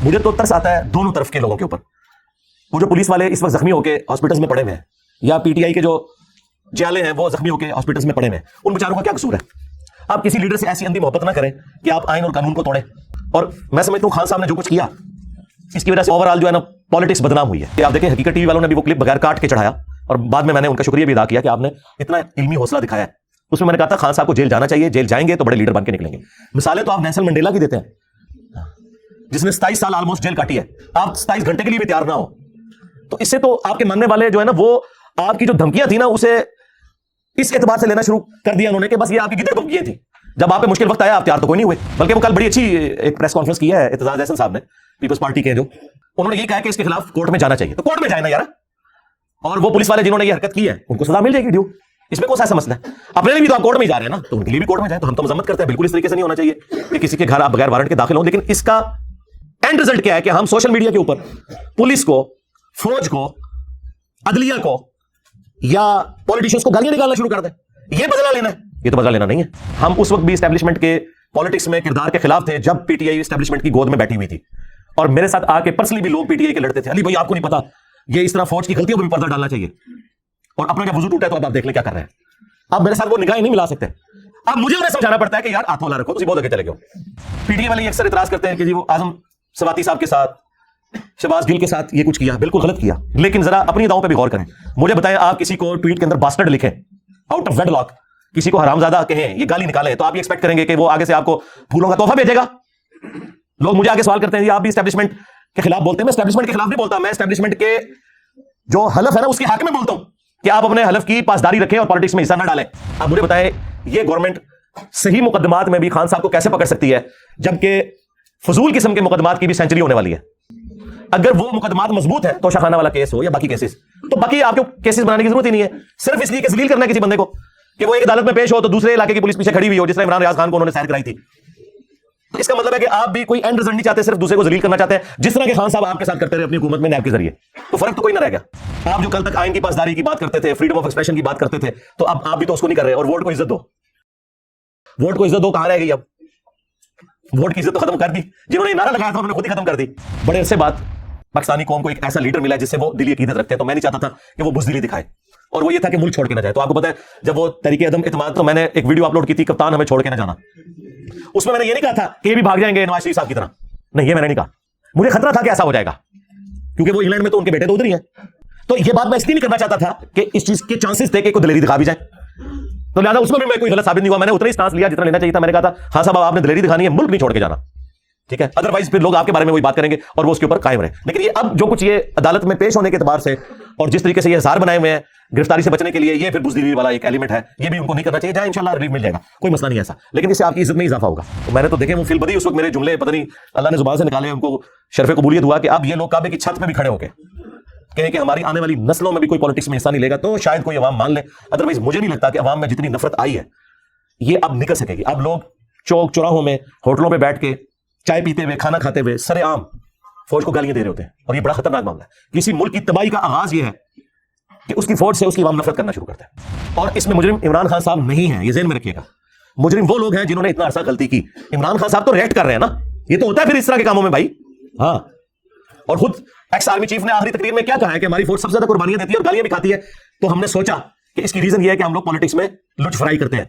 مجھے تو ترس آتا ہے دونوں طرف کے لوگوں کے اوپر. وہ جو پولیس والے اس وقت زخمی ہو کے ہاسپٹلس میں پڑے ہوئے ہیں, یا پی ٹی آئی کے جو جیالے ہیں وہ زخمی ہو کے ہاسپٹلس میں پڑے ہوئے ہیں, ان بیچاروں کا کیا قصور ہے؟ آپ کسی لیڈر سے ایسی اندھی محبت نہ کریں کہ آپ آئین اور قانون کو توڑیں. اور میں سمجھتا ہوں خان صاحب نے جو کچھ کیا اس کی وجہ سے اوور آل جو ہے نا پالیٹکس بدنام ہوئی ہے. کہ آپ دیکھیں حقیقت ٹی وی والوں نے بھی وہ کلپ بغیر کاٹ کے چڑھایا, اور بعد میں نے ان کا شکریہ بھی ادا کیا کہ آپ نے اتنا علمی حوصلہ دکھایا ہے. اس میں نے کہا تھا خان صاحب کو جیل جانا چاہیے, جیل جائیں گے تو بڑے لیڈر بن کے نکلیں گے. مثالیں تو آپ نیلسن منڈیلا کی دیتے ہیں, جس نے 27 سال آلموسٹ جیل کاٹی ہے. آپ 27 گھنٹے کے لیے بھی تیار نہ ہو تو اس سے تو آپ کے ماننے والے جو ہے نا وہ آپ کی جو دھمکیاں تھی نا اسے اس اعتبار سے لینا شروع کر دیا انہوں نے کہ بس یہ آپ کی گدڑ دھمکیاں تھیں. جب آپ پہ مشکل وقت آیا آپ تیار تو کوئی نہیں ہوئے, بلکہ وہ کل بڑی اچھی ایک پریس کانفرنس کی ہے اعتزاز احسن صاحب نے, پیپلز پارٹی کے, جو انہوں نے یہ کہا کہ اس کے خلاف کورٹ میں جانا چاہیے. تو کورٹ میں جائیں نا یار, اور وہ پولیس والے جنہوں نے یہ حرکت کی ہے ان کو سزا مل جائے گی ڈیو. اس میں کون سا ایسا مسئلہ ہے؟ اپنے لیے بھی تو آپ کورٹ میں جا رہے ہیں نا, تو ان کے لیے بھی کورٹ میں جائیں. تو ہم تو مذمت کرتے ہیں, بالکل اس طریقے سے نہیں ہونا چاہیے کہ کسی کے گھر آپ بغیر وارنٹ کے داخل ہوں. لیکن اس کا اینڈ رزلٹ کیا ہے کہ ہم سوشل میڈیا کے اوپر پولیس کو, فوج کو, عدلیہ کو یا پولیٹیشنز کو گالیاں نکالنا شروع کر دیں. یہ بدلہ لینا ہے, یہ تو بدلہ لینا نہیں ہے. ہم اس وقت بھی اسٹیبلشمنٹ کے پالیٹکس میں کردار کے خلاف تھے جب پی ٹی آئی اسٹیبلشمنٹ کی گود میں بیٹھی ہوئی تھی, اور میرے ساتھ آ کے پرسنلی بھی لوگ پی ٹی آئی کے لڑتے تھے. علی بھائی آپ کو نہیں پتا یہ اس طرح فوج کی غلطیوں پہ بھی پردہ ڈالنا چاہیے, اور اپنا جب وضو ٹوٹا ہے تو اب آپ دیکھ لیں کیا کر رہے ہیں. آپ میرے ساتھ وہ نگاہیں نہیں ملا سکتے. اب مجھے انہیں سمجھانا پڑتا ہے کہ یار ہاتھ والا رکھو, تو بہت آگے چلے گئے. پی ٹی آئی والے اکثر اعتراض کرتے ہیں کہ جی وہ اعظم سواتی صاحب کے ساتھ, شہباز گل کے ساتھ یہ کچھ کیا, بالکل غلط کیا. لیکن ذرا اپنی اداؤں پہ بھی غور کریں. مجھے بتائیں, آپ کسی کو ٹویٹ کے اندر باسٹرڈ لکھیں آؤٹ آف ویڈ لاک, کسی کو حرامزادہ کہیں, یہ گالی نکالیں, تو آپ یہ ایکسپیکٹ کریں گے کہ وہ آگے سے آپ کو پھولوں کا تحفہ بھیجے گا؟ لوگ مجھے آگے سوال کرتے ہیں آپ بھی اسٹیبلشمنٹ کے خلاف بولتے ہیں. میں اسٹیبلشمنٹ کے خلاف نہیں بولتا, میں اسٹیبلشمنٹ کے جو حلف ہے نا اس کے حق میں بولتا ہوں کہ آپ اپنے حلف کی پاسداری رکھیں اور پالیٹکس میں حصہ نہ ڈالیں. آپ مجھے بتائیں یہ گورنمنٹ صحیح مقدمات میں بھی خان صاحب کو کیسے پکڑ سکتی ہے جبکہ فضول قسم کے مقدمات کی بھی سینچری ہونے والی ہے؟ اگر وہ مقدمات مضبوط ہیں, توشہ خانہ والا کیس ہو یا باقی کیسز, تو باقی آپ کو کیسز بنانے کی ضرورت ہی نہیں ہے, صرف اس لیے کہ ذلیل کرنا ہے کسی بندے کو کہ وہ ایک عدالت میں پیش ہو تو دوسرے علاقے کی پولیس پیچھے کھڑی ہوئی ہو, جس طرح عمران ریاض خان کو انہوں نے سیر کرائی تھی. تو اس کا مطلب ہے کہ آپ بھی کوئی اینڈ رزلٹ نہیں چاہتے, صرف دوسرے کو ذلیل کرنا چاہتے ہیں, جس طرح کہ خان صاحب آپ کے ساتھ کرتے رہے اپنی حکومت میں نیب کے ذریعے. تو فرق تو کوئی نہ رہ گیا. آپ جو کل تک آئین کی پاسداری کی بات کرتے تھے, فریڈم آف ایکسپریشن کی بات کرتے تھے, تو اب آپ بھی تو اس کو نہیں کر رہے. اور ووٹ کو عزت دو, ووٹ کو عزت دو کہاں رہ گئی؟ اب ووٹ کی عزت تو ختم کر دی. جنہوں نے نعرہ لگایا تھا انہوں نے خود ہی ختم کر دی. بڑے عرصے بعد پاکستانی قوم کو ایک ایسا لیڈر ملا جس سے وہ دلی عقیدت رکھتے ہیں, تو میں نہیں چاہتا تھا کہ وہ بزدلی دکھائے, اور وہ یہ تھا کہ ملک چھوڑ کے نہ جائے. تو آپ کو پتا ہے جب وہ تحریک عدم اعتماد, تو میں نے ایک ویڈیو اپلوڈ کی تھی, کپتان ہمیں چھوڑ کے نہ جانا. اس میں نے یہ نہیں کہا تھا کہ یہ بھی بھاگ جائیں گے نواز شریف صاحب کی طرح, نہیں, یہ میں نے نہیں کہا. مجھے خطرہ تھا کہ ایسا ہو جائے گا, کیونکہ وہ انگلینڈ میں تو ان کے بیٹے تو ادھر ہی ہیں. تو یہ بات میں اس لیے نہیں کرنا چاہتا تھا کہ اس چیز کے چانسز تھے کہ کوئی دلیری دکھا بھی جائے, تو لہٰذا اس میں بھی میں کوئی غلط ثابت نہیں ہوا. میں نے اتنا ہی سٹانس لیا جتنا لینا چاہیے تھا. میں نے کہا تھا ہاں صاحب آپ نے دلیری دکھانی ہے, ملک نہیں چھوڑ کے جانا, ٹھیک ہے, ادروائز پھر لوگ آپ کے بارے میں وہی بات کریں گے اور وہ اس کے اوپر قائم رہے. لیکن یہ اب جو کچھ یہ عدالت میں پیش ہونے کے اعتبار سے اور جس طریقے سے یہ ہزار بنائے ہوئے ہیں گرفتاری سے بچنے کے لیے, یہ پھر بزدلی والا ایک ایلیمنٹ ہے, یہ بھی ان کو نہیں کرنا چاہیے. جہاں انشاءاللہ ریلیف مل جائے گا, کوئی مسئلہ نہیں ایسا, لیکن اس سے آپ کی عزت میں اضافہ ہوگا. تو میں نے تو دیکھے وہ فیل بدی اس وقت میرے جملے پتہ نہیں اللہ نے زبان سے نکالے, ان کو شرف قبولیت ہوا کہ اب یہ لوگ کعبے کی چھت پہ بھی کھڑے ہو کے کہیں کہ ہماری آنے والی نسلوں میں بھی کوئی پالیٹکس میں حصہ نہیں لے گا, تو شاید کوئی عوام مان لے. ادروائز مجھے نہیں لگتا کہ عوام میں جتنی نفرت آئی ہے یہ اب نکل سکے گی. اب لوگ چوک چوراہوں میں, ہوٹلوں پہ بیٹھ کے چائے پیتے ہوئے, کھانا کھاتے ہوئے سر عام فوج کو گالیاں دے رہے ہوتے ہیں, اور یہ بڑا خطرناک معاملہ ہے. کسی ملک کی تباہی کا آغاز یہ ہے کہ اس کی فوج سے اس کی عوام نفرت کرنا شروع کرتا ہے, اور اس میں مجرم عمران خان صاحب نہیں ہیں, یہ ذہن میں رکھیے گا. مجرم وہ لوگ ہیں جنہوں نے اتنا عرصہ غلطی کی. عمران خان صاحب تو ریئیکٹ کر رہے ہیں نا, یہ تو ہوتا ہے پھر اس طرح کے کاموں میں بھائی. ہاں, اور خود ایکس آرمی چیف نے آخری تقریر میں کیا کہا ہے کہ ہماری فوج سب سے زیادہ قربانیاں دیتی ہے اور گالیاں بھی کھاتی ہے. تو ہم نے سوچا کہ اس کی ریزن یہ ہے کہ ہم لوگ پالیٹکس میں لچ فرائی کرتے ہیں,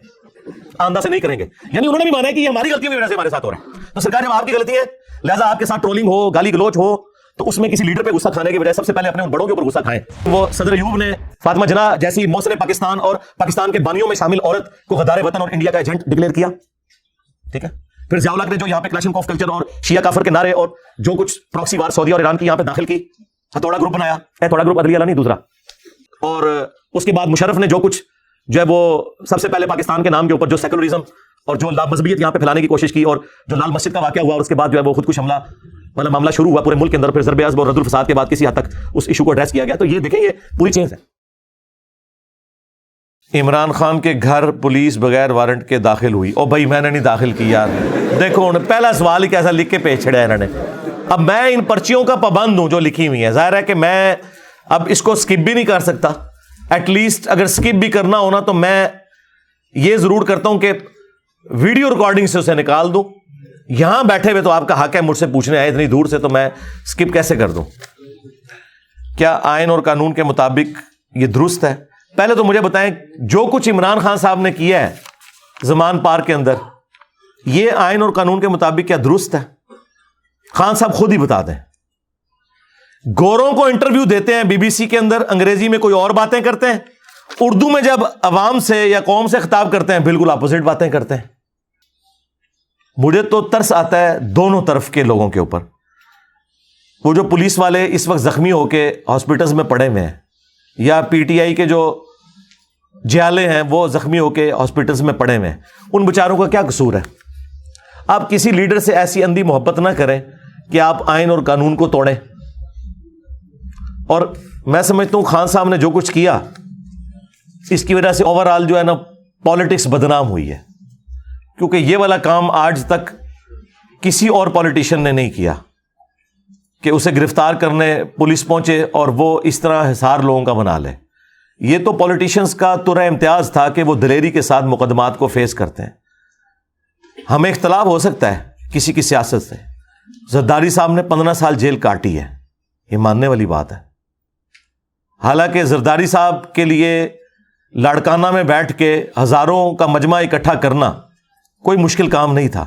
آندہ سے نہیں کریں گے. یعنی انہوں نے بھی مانا ہے کہ یہ ہماری غلطیوں کی وجہ سے ہمارے ساتھ ہو رہا ہے. تو سرکار جب آپ کی غلطی ہے, لہٰذا آپ کے ساتھ ٹرولنگ ہو, گالی گلوچ ہو, تو اس میں کسی لیڈر پہ غصہ کھانے کی بجائے سب سے پہلے اپنے ان بڑوں کے اوپر غصہ کھائیں. وہ صدر ایوب نے فاطمہ جناح جیسی محسن پاکستان اور پاکستان کے بانیوں میں شامل عورت کو غدار وطن اور انڈیا کا ایجنٹ ڈکلیئر کیا, ٹھیک ہے. پھر ضیاء الحق نے جو یہاں پہ کلاشن کوف کلچر اور شیعہ کافر کے نعرے اور جو کچھ پراکسی وار سعودی اور ایران کی یہاں پہ داخل کی, ہتھوڑا گروپ بنایا, ہتھوڑا گروپ عدلیہ والا نہیں دوسرا. اور اس کے بعد مشرف نے جو کچھ جو ہے وہ سب سے پہلے پاکستان کے نام کے اوپر جو سیکولرزم اور جو لا مذہبیت یہاں پہ پھیلانے کی کوشش کی, اور جو لال مسجد کا واقعہ ہوا, اور اس کے بعد جو ہے وہ خود کش حملہ والا معاملہ شروع ہوا پورے ملک کے اندر. پھر ضرب عضب اور رد الفساد کے بعد کسی حد تک اس ایشو کو ایڈریس کیا گیا. تو یہ دیکھیں یہ پوری چیز ہے. عمران خان کے گھر پولیس بغیر وارنٹ کے داخل ہوئی. او بھائی میں نے نہیں داخل کیا, دیکھو پہلا سوال ہی کیسا لکھ کے پیش چھڑا ہے انہوں نے. اب میں ان پرچیوں کا پابند ہوں جو لکھی ہوئی ہیں, ظاہر ہے کہ میں اب اس کو سکپ بھی نہیں کر سکتا. ایٹ لیسٹ اگر سکپ بھی کرنا ہونا تو میں یہ ضرور کرتا ہوں کہ ویڈیو ریکارڈنگ سے اسے نکال دوں یہاں بیٹھے ہوئے تو آپ کا حق ہے مجھ سے پوچھنے آئے اتنی دور سے، تو میں اسکپ کیسے کر دوں؟ کیا آئین اور قانون کے مطابق یہ درست ہے؟ پہلے تو مجھے بتائیں، جو کچھ عمران خان صاحب نے کیا ہے زمان پارک کے اندر، یہ آئین اور قانون کے مطابق کیا درست ہے؟ خان صاحب خود ہی بتا دیں۔ گوروں کو انٹرویو دیتے ہیں بی بی سی کے اندر، انگریزی میں کوئی اور باتیں کرتے ہیں، اردو میں جب عوام سے یا قوم سے خطاب کرتے ہیں بالکل اپوزٹ باتیں کرتے ہیں۔ مجھے تو ترس آتا ہے دونوں طرف کے لوگوں کے اوپر۔ وہ جو پولیس والے اس وقت زخمی ہو کے ہاسپٹلز میں پڑے ہوئے ہیں، یا پی ٹی آئی کے جو جیالے ہیں وہ زخمی ہو کے ہاسپٹلز میں پڑے ہوئے ہیں، ان بیچاروں کا کیا قصور ہے؟ آپ کسی لیڈر سے ایسی اندھی محبت نہ کریں کہ آپ آئین اور قانون کو توڑیں۔ اور میں سمجھتا ہوں خان صاحب نے جو کچھ کیا، اس کی وجہ سے اوور آل جو ہے نا پالیٹکس بدنام ہوئی ہے، کیونکہ یہ والا کام آج تک کسی اور پولیٹیشین نے نہیں کیا کہ اسے گرفتار کرنے پولیس پہنچے اور وہ اس طرح حصار لوگوں کا بنا لے۔ یہ تو پولیٹیشنز کا ترہ امتیاز تھا کہ وہ دلیری کے ساتھ مقدمات کو فیس کرتے ہیں۔ ہمیں اختلاف ہو سکتا ہے کسی کی سیاست سے، زرداری صاحب نے 15 سال جیل کاٹی ہے، یہ ماننے والی بات ہے۔ حالانکہ زرداری صاحب کے لیے لاڑکانہ میں بیٹھ کے ہزاروں کا مجمع اکٹھا کرنا کوئی مشکل کام نہیں تھا،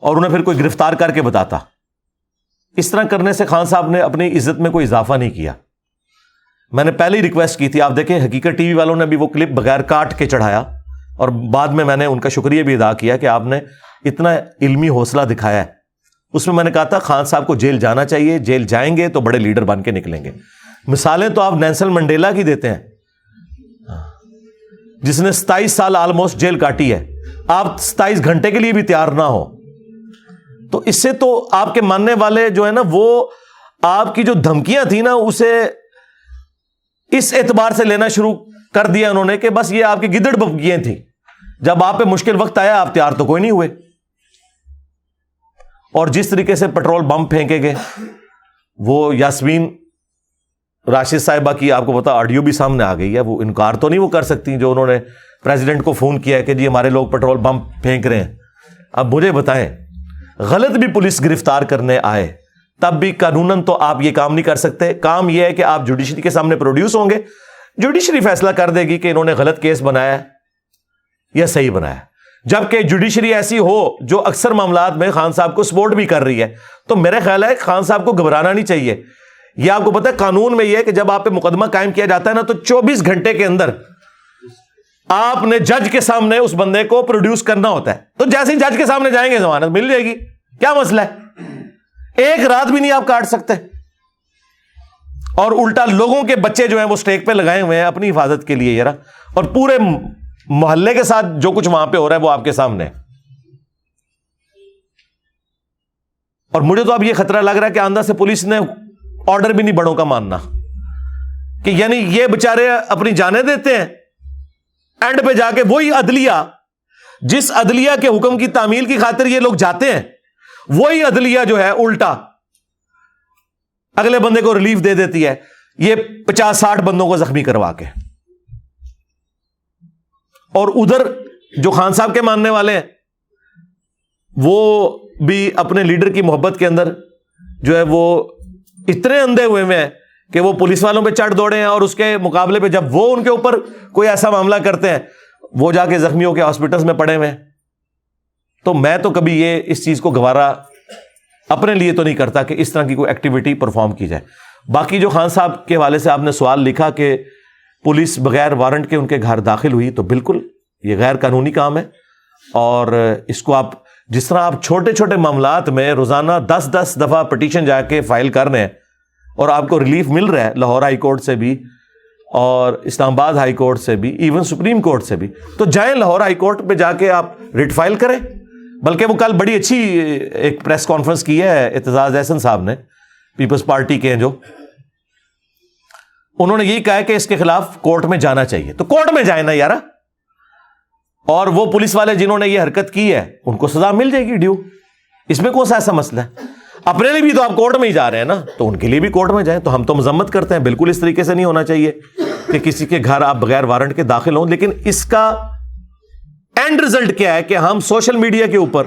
اور انہیں پھر کوئی گرفتار کر کے بتاتا۔ اس طرح کرنے سے خان صاحب نے اپنی عزت میں کوئی اضافہ نہیں کیا۔ میں نے پہلے ہی ریکویسٹ کی تھی، آپ دیکھیں حقیقت ٹی وی والوں نے بھی وہ کلپ بغیر کاٹ کے چڑھایا، اور بعد میں نے ان کا شکریہ بھی ادا کیا کہ آپ نے اتنا علمی حوصلہ دکھایا ہے۔ اس میں نے کہا تھا خان صاحب کو جیل جانا چاہیے، جیل جائیں گے تو بڑے لیڈر بن کے نکلیں گے۔ مثالیں تو آپ نیلسن منڈیلا کی دیتے ہیں، جس نے 27 سال آلموسٹ جیل کاٹی ہے، آپ 27 گھنٹے کے لیے بھی تیار نہ ہو، تو اس سے تو آپ کے ماننے والے جو ہے نا، وہ آپ کی جو دھمکیاں تھیں نا، اسے اس اعتبار سے لینا شروع کر دیا انہوں نے کہ بس یہ آپ کی گدڑ بکیاں تھیں، جب آپ پہ مشکل وقت آیا آپ تیار تو کوئی نہیں ہوئے۔ اور جس طریقے سے پیٹرول بم پھینکے گئے، وہ یاسمین راشد صاحبہ کی آپ کو پتا آڈیو بھی سامنے آ گئی ہے، وہ انکار تو نہیں وہ کر سکتی جو انہوں نے پریزیڈنٹ کو فون کیا ہے کہ جی ہمارے لوگ پیٹرول بم پھینک رہے ہیں۔ اب مجھے بتائیں، غلط بھی پولیس گرفتار کرنے آئے تب بھی قانوناً تو آپ یہ کام نہیں کر سکتے۔ کام یہ ہے کہ آپ جوڈیشری کے سامنے پروڈیوس ہوں گے، جوڈیشری فیصلہ کر دے گی کہ انہوں نے غلط کیس بنایا یا صحیح بنایا۔ جبکہ جوڈیشری ایسی ہو جو اکثر معاملات میں خان صاحب کو سپورٹ بھی کر رہی ہے، تو میرا خیال ہے خان صاحب کو گھبرانا نہیں چاہیے۔ یہ آپ کو پتا ہے قانون میں یہ ہے کہ جب آپ پہ مقدمہ قائم کیا جاتا ہے نا، تو 24 گھنٹے کے اندر آپ نے جج کے سامنے اس بندے کو پروڈیوس کرنا ہوتا ہے۔ تو جیسے ہی جج کے سامنے جائیں گے ضمانت مل جائے گی، کیا مسئلہ ہے؟ ایک رات بھی نہیں آپ کاٹ سکتے۔ اور الٹا لوگوں کے بچے جو ہیں وہ سٹیک پہ لگائے ہوئے ہیں اپنی حفاظت کے لیے یار، اور پورے محلے کے ساتھ جو کچھ وہاں پہ ہو رہا ہے وہ آپ کے سامنے ہے۔ اور مجھے تو اب یہ خطرہ لگ رہا ہے کہ آندھا سے پولیس نے آرڈر بھی نہیں بڑوں کا ماننا، کہ یعنی یہ بےچارے اپنی جانیں دیتے ہیں، اینڈ پہ جا کے وہی عدلیہ، جس عدلیہ کے حکم کی تعمیل کی خاطر یہ لوگ جاتے ہیں، وہی عدلیہ جو ہے الٹا اگلے بندے کو ریلیف دے دیتی ہے، یہ 50-60 بندوں کو زخمی کروا کے۔ اور ادھر جو خان صاحب کے ماننے والے ہیں وہ بھی اپنے لیڈر کی محبت کے اندر جو ہے وہ اتنے اندھے ہوئے ہیں کہ وہ پولیس والوں پہ چڑھ دوڑے ہیں، اور اس کے مقابلے پہ جب وہ ان کے اوپر کوئی ایسا معاملہ کرتے ہیں وہ جا کے زخمیوں کے ہاسپٹلز میں پڑے ہوئے ہیں۔ تو میں تو کبھی یہ اس چیز کو گوارا اپنے لیے تو نہیں کرتا کہ اس طرح کی کوئی ایکٹیویٹی پرفارم کی جائے۔ باقی جو خان صاحب کے حوالے سے آپ نے سوال لکھا کہ پولیس بغیر وارنٹ کے ان کے گھر داخل ہوئی، تو بالکل یہ غیر قانونی کام ہے، اور اس کو آپ جس طرح آپ چھوٹے چھوٹے معاملات میں روزانہ 10 دفعہ پٹیشن جا کے فائل کر رہے ہیں اور آپ کو ریلیف مل رہا ہے لاہور ہائی کورٹ سے بھی اور اسلام آباد ہائی کورٹ سے بھی، ایون سپریم کورٹ سے بھی، تو جائیں لاہور ہائی کورٹ پہ جا کے آپ ریٹ فائل کریں۔ بلکہ وہ کل بڑی اچھی ایک پریس کانفرنس کی ہے اعتزاز احسن صاحب نے، پیپلز پارٹی کے ہیں جو، انہوں نے یہی کہا کہ اس کے خلاف کورٹ میں جانا چاہیے، تو کورٹ میں جائیں نا یار، اور وہ پولیس والے جنہوں نے یہ حرکت کی ہے ان کو سزا مل جائے گی ڈیو، اس میں کون سا ایسا مسئلہ ہے؟ اپنے لیے بھی تو آپ کورٹ میں ہی جا رہے ہیں نا، تو ان کے لیے بھی کورٹ میں جائیں۔ تو ہم تو مذمت کرتے ہیں، بالکل اس طریقے سے نہیں ہونا چاہیے کہ کسی کے گھر آپ بغیر وارنٹ کے داخل ہوں۔ لیکن اس کا اینڈ رزلٹ کیا ہے کہ ہم سوشل میڈیا کے اوپر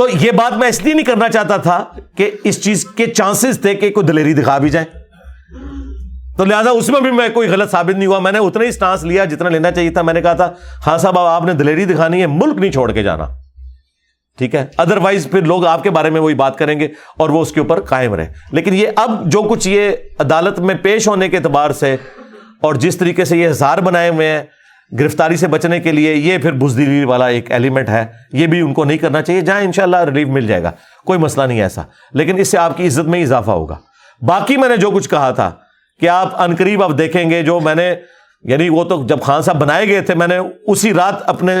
تو یہ بات میں اس لیے نہیں کرنا چاہتا تھا کہ اس چیز کے چانسز تھے کہ کوئی دلیری دکھا بھی جائے، تو لہذا اس میں بھی میں کوئی غلط ثابت نہیں ہوا. میں نے اتنا ہی سٹانس لیا جتنا لینا چاہیے تھا. میں نے کہا تھا خان صاحب آپ نے دلیری دکھانی ہے، ملک نہیں چھوڑ کے جانا، ٹھیک ہے، ادروائز پھر لوگ آپ کے بارے میں وہی بات کریں گے اور وہ اس کے اوپر قائم رہے. لیکن یہ اب جو کچھ یہ عدالت میں پیش ہونے کے اعتبار سے اور جس طریقے سے یہ ہزار بنائے ہوئے ہیں گرفتاری سے بچنے کے لیے، یہ پھر بزدلی والا ایک ایلیمنٹ ہے. یہ بھی ان کو نہیں کرنا چاہیے. جہاں انشاءاللہ ریلیف مل جائے گا، کوئی مسئلہ نہیں ہے ایسا، لیکن اس سے آپ کی عزت میں اضافہ ہوگا. باقی میں نے جو کچھ کہا تھا کہ آپ عنقریب اب دیکھیں گے، جو میں نے یعنی وہ تو جب خان صاحب بنائے گئے تھے، میں نے اسی رات اپنے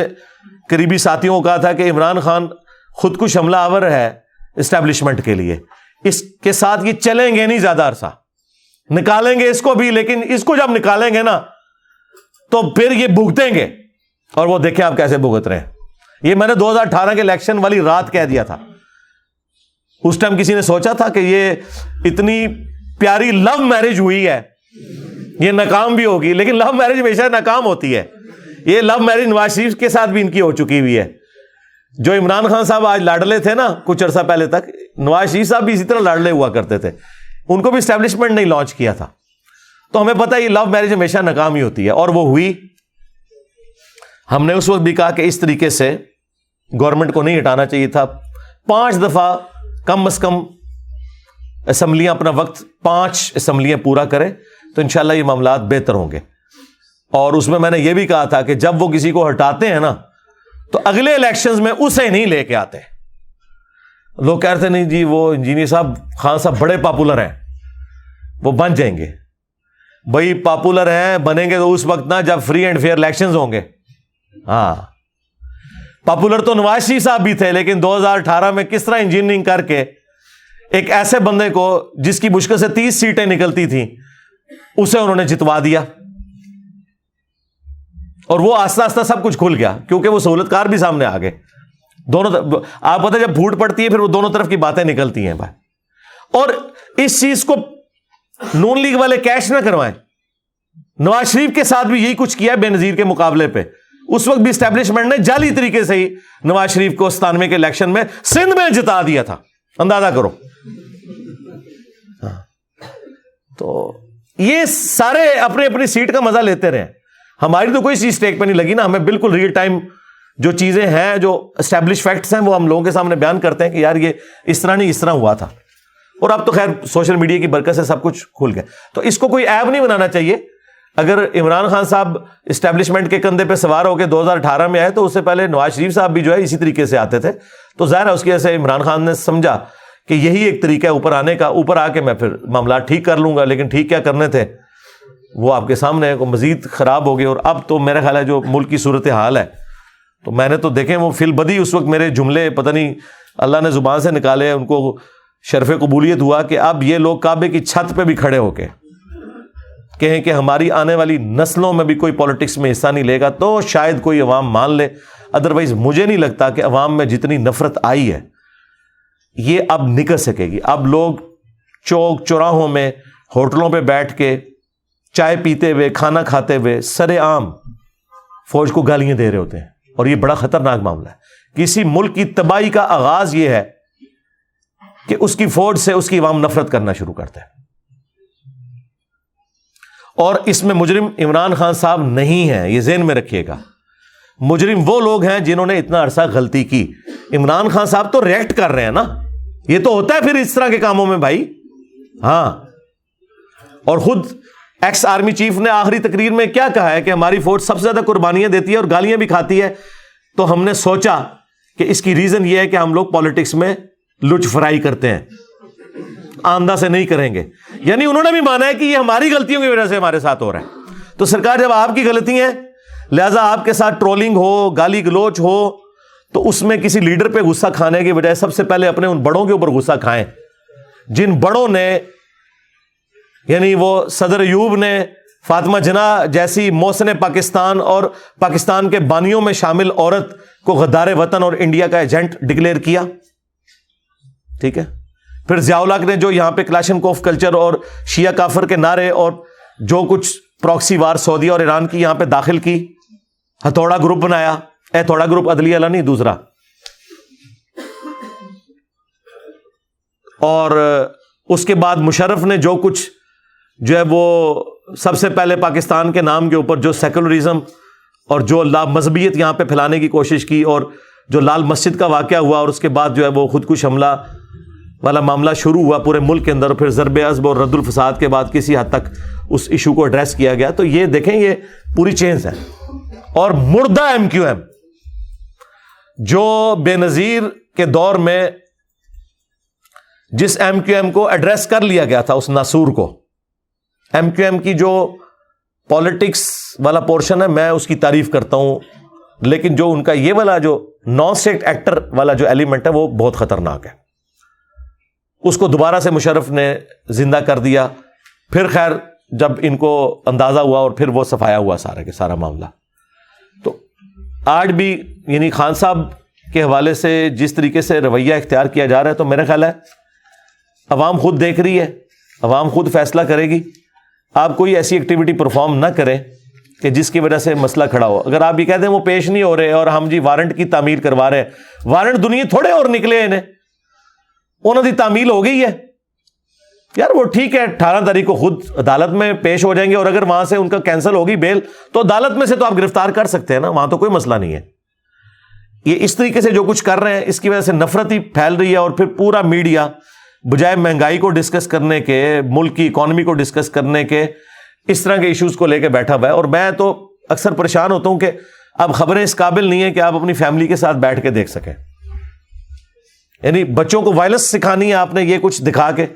قریبی ساتھیوں کو کہا تھا کہ عمران خان خودکش حملہ آور ہے اسٹیبلشمنٹ کے لیے، اس کے ساتھ یہ چلیں گے نہیں زیادہ عرصہ، نکالیں گے اس کو بھی، لیکن اس کو جب نکالیں گے نا تو پھر یہ بھگتیں گے، اور وہ دیکھیں آپ کیسے بھگت رہے ہیں. یہ میں نے 2018 کے الیکشن والی رات کہہ دیا تھا. اس ٹائم کسی نے سوچا تھا کہ یہ اتنی پیاری لو میرج ہوئی ہے، یہ ناکام بھی ہوگی، لیکن لو میرج ہمیشہ ناکام ہوتی ہے. یہ لو میرج نواز شریف کے ساتھ بھی ان کی ہو چکی ہوئی ہے. جو عمران خان صاحب آج لاڈلے تھے نا کچھ عرصہ پہلے تک، نواز شریف صاحب بھی اسی طرح لاڈلے ہوا کرتے تھے. ان کو بھی اسٹیبلشمنٹ نہیں لانچ کیا تھا. تو ہمیں پتہ ہے یہ لو میرج ہمیشہ ناکام ہی ہوتی ہے، اور وہ ہوئی. ہم نے اس وقت بھی کہا کہ اس طریقے سے گورنمنٹ کو نہیں ہٹانا چاہیے تھا. 5 دفعہ کم از کم اسمبلیاں اپنا وقت 5 اسمبلیاں پورا کرے تو انشاءاللہ یہ معاملات بہتر ہوں گے. اور اس میں نے یہ بھی کہا تھا کہ جب وہ کسی کو ہٹاتے ہیں نا تو اگلے الیکشنز میں اسے نہیں لے کے آتے. لوگ کہتے نہیں جی وہ انجینئر صاحب خان صاحب بڑے پاپولر ہیں، وہ بن جائیں گے. بھائی پاپولر ہیں بنیں گے تو اس وقت نا جب فری اینڈ فیئر الیکشنز ہوں گے. ہاں پاپولر تو نواز شریف صاحب بھی تھے، لیکن 2018 میں کس طرح انجینئرنگ کر کے ایک ایسے بندے کو جس کی مشکل سے 30 سیٹیں نکلتی تھیں اسے انہوں نے جتوا دیا. اور وہ آہستہ آہستہ سب کچھ کھل گیا کیونکہ وہ سہولت کار بھی سامنے آ گئے. دونوں آپ پتہ جب پھوٹ پڑتی ہے پھر وہ دونوں طرف کی باتیں نکلتی ہیں بھائی. اور اس چیز کو نون لیگ والے کیش نہ کروائیں. نواز شریف کے ساتھ بھی یہی کچھ کیا بے نظیر کے مقابلے پہ. اس وقت بھی اسٹیبلشمنٹ نے جعلی طریقے سے ہی نواز شریف کو 97 کے الیکشن میں سندھ میں جتا دیا تھا. اندازہ کرو. تو یہ سارے اپنی اپنی سیٹ کا مزہ لیتے رہے. ہماری تو کوئی چیز اسٹیک پہ نہیں لگی نا. ہمیں بالکل ریئل ٹائم جو چیزیں ہیں، جو اسٹیبلش فیکٹس ہیں، وہ ہم لوگوں کے سامنے بیان کرتے ہیں کہ یار یہ اس طرح نہیں، اس طرح ہوا تھا. اور اب تو خیر سوشل میڈیا کی برکت سے سب کچھ کھل گیا. تو اس کو کوئی عیب نہیں بنانا چاہیے. اگر عمران خان صاحب اسٹیبلشمنٹ کے کندھے پہ سوار ہو کے 2018 میں آئے تو اس سے پہلے نواز شریف صاحب بھی جو ہے اسی طریقے سے آتے تھے. تو ظاہر ہے اس کی وجہ سے عمران خان نے سمجھا کہ یہی ایک طریقہ ہے اوپر آنے کا. اوپر آ کے میں پھر معاملات ٹھیک کر لوں گا. لیکن ٹھیک کیا کرنے تھے وہ آپ کے سامنے مزید خراب ہو گئے. اور اب تو میرا خیال ہے جو ملک کی صورتحال ہے، تو میں نے تو دیکھیں وہ فی البدی اس وقت میرے جملے پتہ نہیں اللہ نے زبان سے نکالے، ان کو شرف قبولیت ہوا کہ اب یہ لوگ کعبے کی چھت پہ بھی کھڑے ہو کے کہیں کہ ہماری آنے والی نسلوں میں بھی کوئی پالیٹکس میں حصہ نہیں لے گا تو شاید کوئی عوام مان لے. ادروائز مجھے نہیں لگتا کہ عوام میں جتنی نفرت آئی ہے یہ اب نکل سکے گی. اب لوگ چوک چوراہوں میں ہوٹلوں پہ بیٹھ کے چائے پیتے ہوئے، کھانا کھاتے ہوئے سر عام فوج کو گالیاں دے رہے ہوتے ہیں. اور یہ بڑا خطرناک معاملہ ہے. کسی ملک کی تباہی کا آغاز یہ ہے کہ اس کی فوج سے اس کی عوام نفرت کرنا شروع کرتے ہیں. اور اس میں مجرم عمران خان صاحب نہیں ہیں، یہ ذہن میں رکھیے گا. مجرم وہ لوگ ہیں جنہوں نے اتنا عرصہ غلطی کی. عمران خان صاحب تو ریئیکٹ کر رہے ہیں نا. یہ تو ہوتا ہے پھر اس طرح کے کاموں میں بھائی. ہاں، اور خود ایکس آرمی چیف نے آخری تقریر میں کیا کہا ہے کہ ہماری فوج سب سے زیادہ قربانیاں دیتی ہے اور گالیاں بھی کھاتی ہے. تو ہم نے سوچا کہ اس کی ریزن یہ ہے کہ ہم لوگ پالیٹکس میں لچ فرائی کرتے ہیں، آمدہ سے نہیں کریں گے. یعنی انہوں نے بھی مانا ہے کہ یہ ہماری غلطیوں کی وجہ سے ہمارے ساتھ ہو رہا ہے. تو سرکار جب آپ کی غلطی ہے لہذا آپ کے ساتھ ٹرولنگ ہو، گالی گلوچ ہو، تو اس میں کسی لیڈر پہ غصہ کھانے کی بجائے سب سے پہلے اپنے ان بڑوں کے اوپر غصہ کھائیں جن بڑوں نے، یعنی وہ صدر ایوب نے فاطمہ جناح جیسی محسن پاکستان اور پاکستان کے بانیوں میں شامل عورت کو غدار وطن اور انڈیا کا ایجنٹ ڈکلیئر کیا. ٹھیک ہے. پھر ضیاء الحق نے جو یہاں پہ کلاشنکوف کلچر اور شیعہ کافر کے نعرے اور جو کچھ پراکسی وار سعودی اور ایران کی یہاں پہ داخل کی، ہتھوڑا گروپ بنایا. ہتھوڑا گروپ عدلیہ والا نہیں، دوسرا. اور اس کے بعد مشرف نے جو کچھ جو ہے وہ سب سے پہلے پاکستان کے نام کے اوپر جو سیکولرزم اور جو لامذہبیت یہاں پہ پھیلانے کی کوشش کی، اور جو لال مسجد کا واقعہ ہوا، اور اس کے بعد جو ہے وہ خودکش حملہ والا معاملہ شروع ہوا پورے ملک کے اندر، پھر ضرب عصب اور رد الفساد کے بعد کسی حد تک اس ایشو کو ایڈریس کیا گیا. تو یہ دیکھیں یہ پوری چینز ہے. اور مردہ ایم کیو ایم جو بے نظیر کے دور میں جس ایم کیو ایم کو ایڈریس کر لیا گیا تھا، اس ناسور کو، ایم کیو ایم کی جو پالیٹکس والا پورشن ہے میں اس کی تعریف کرتا ہوں، لیکن جو ان کا یہ والا جو نان اسٹیٹ ایکٹر والا جو ایلیمنٹ ہے وہ بہت خطرناک ہے. اس کو دوبارہ سے مشرف نے زندہ کر دیا. پھر خیر جب ان کو اندازہ ہوا اور پھر وہ صفایا ہوا سارا کے سارا معاملہ. تو آج بھی یعنی خان صاحب کے حوالے سے جس طریقے سے رویہ اختیار کیا جا رہا ہے، تو میرا خیال ہے عوام خود دیکھ رہی ہے، عوام خود فیصلہ کرے گی. آپ کوئی ایسی ایکٹیویٹی پرفارم نہ کریں کہ جس کی وجہ سے مسئلہ کھڑا ہو. اگر آپ یہ کہتے ہیں وہ پیش نہیں ہو رہے اور ہم جی وارنٹ کی تعمیل کروا رہے ہیں، وارنٹ دنیا تھوڑے اور نکلے انہیں، انہوں کی تعمیل ہو گئی ہے یار. وہ ٹھیک ہے 18 تاریخ کو خود عدالت میں پیش ہو جائیں گے، اور اگر وہاں سے ان کا کینسل ہوگی بیل تو عدالت میں سے تو آپ گرفتار کر سکتے ہیں نا، وہاں تو کوئی مسئلہ نہیں ہے. یہ اس طریقے سے جو کچھ کر رہے ہیں اس کی وجہ سے نفرت ہی پھیل رہی ہے. اور پھر پورا میڈیا بجائے مہنگائی کو ڈسکس کرنے کے، ملک کی اکانومی کو ڈسکس کرنے کے، اس طرح کے ایشوز کو لے کے بیٹھا ہوا ہے. اور میں تو اکثر پریشان ہوتا ہوں کہ اب خبریں اس قابل نہیں ہیں کہ آپ اپنی فیملی کے ساتھ بیٹھ کے دیکھ سکیں. یعنی بچوں کو وائلنس سکھانی ہے آپ نے یہ کچھ دکھا کے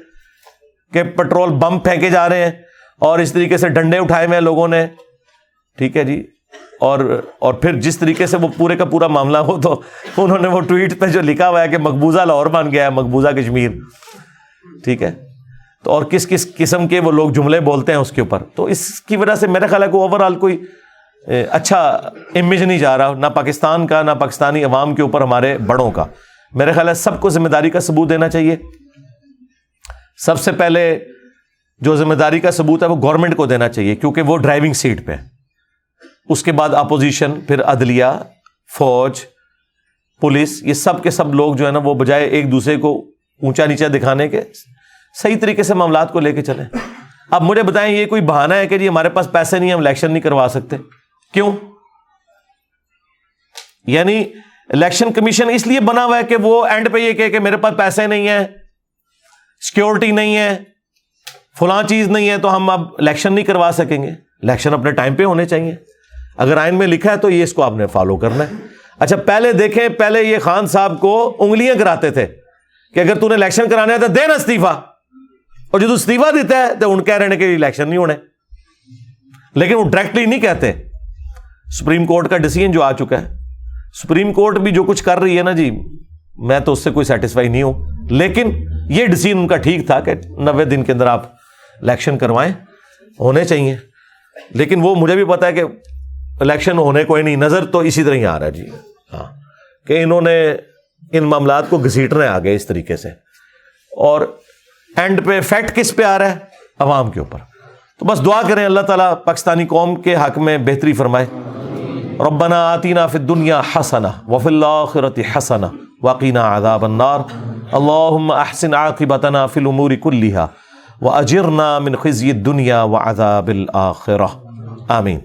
کہ پیٹرول بم پھینکے جا رہے ہیں اور اس طریقے سے ڈنڈے اٹھائے ہوئے ہیں لوگوں نے، ٹھیک ہے جی. اور پھر جس طریقے سے وہ پورے کا پورا معاملہ ہو، تو انہوں نے وہ ٹویٹ پہ جو لکھا ہوا ہے کہ مقبوضہ لاہور بن گیا ہے، مقبوضہ کشمیر، ٹھیک ہے. تو اور کس کس قسم کے وہ لوگ جملے بولتے ہیں اس کے اوپر. تو اس کی وجہ سے میرا خیال ہے کہ اوور آل کوئی اچھا امیج نہیں جا رہا، نہ پاکستان کا، نہ پاکستانی عوام کے اوپر ہمارے بڑوں کا. میرے خیال ہے سب کو ذمہ داری کا ثبوت دینا چاہیے. سب سے پہلے جو ذمہ داری کا ثبوت ہے وہ گورنمنٹ کو دینا چاہیے، کیونکہ وہ ڈرائیونگ سیٹ پہ. اس کے بعد اپوزیشن، پھر عدلیہ، فوج، پولیس، یہ سب کے سب لوگ جو ہے نا وہ بجائے ایک دوسرے کو اونچا نیچا دکھانے کے صحیح طریقے سے معاملات کو لے کے چلیں. اب مجھے بتائیں یہ کوئی بہانہ ہے کہ جی ہمارے پاس پیسے نہیں، ہم الیکشن نہیں کروا سکتے؟ کیوں؟ یعنی الیکشن کمیشن اس لیے بنا ہوا ہے کہ وہ اینڈ پہ یہ کہے کہ میرے پاس پیسے نہیں ہیں، سیکیورٹی نہیں ہے، فلاں چیز نہیں ہے، تو ہم اب الیکشن نہیں کروا سکیں گے. الیکشن اپنے ٹائم پہ ہونے چاہیے. اگر آئین میں لکھا ہے تو یہ اس کو آپ نے فالو کرنا ہے. اچھا پہلے دیکھیں، پہلے یہ خان صاحب کو انگلیاں کراتے تھے کہ اگر تو نے الیکشن کرانا ہے تو دے نا استعفیٰ، اور جو استعفیٰ دیتا ہے تو ان کہہ رہے ہیں کہ الیکشن نہیں ہونے. لیکن وہ ڈائریکٹلی نہیں کہتے. سپریم کورٹ کا ڈیسیژن جو آ چکا ہے، سپریم کورٹ بھی جو کچھ کر رہی ہے نا جی، میں تو اس سے کوئی سیٹسفائی نہیں ہوں. لیکن یہ ڈیسیژن ان کا ٹھیک تھا کہ 90 دن کے اندر آپ الیکشن کروائیں، ہونے چاہیے. لیکن وہ مجھے بھی پتا ہے کہ الیکشن ہونے کوئی نہیں، نظر تو اسی طرح ہی آ رہا ہے جی. ہاں کہ انہوں نے ان معاملات کو گھسیٹنے آ گئے اس طریقے سے، اور اینڈ پہ فیکٹ کس پہ آ رہا ہے؟ عوام کے اوپر. تو بس دعا کریں اللہ تعالیٰ پاکستانی قوم کے حق میں بہتری فرمائے. ربنا آتینا فی الدنیا حسنہ وفی الآخرۃ حسنہ وقنا عذاب النار. اللہم احسن عاقبتنا فی الامور کلہا واجرنا من خزی الدنیا وعذاب الآخرہ. آمین.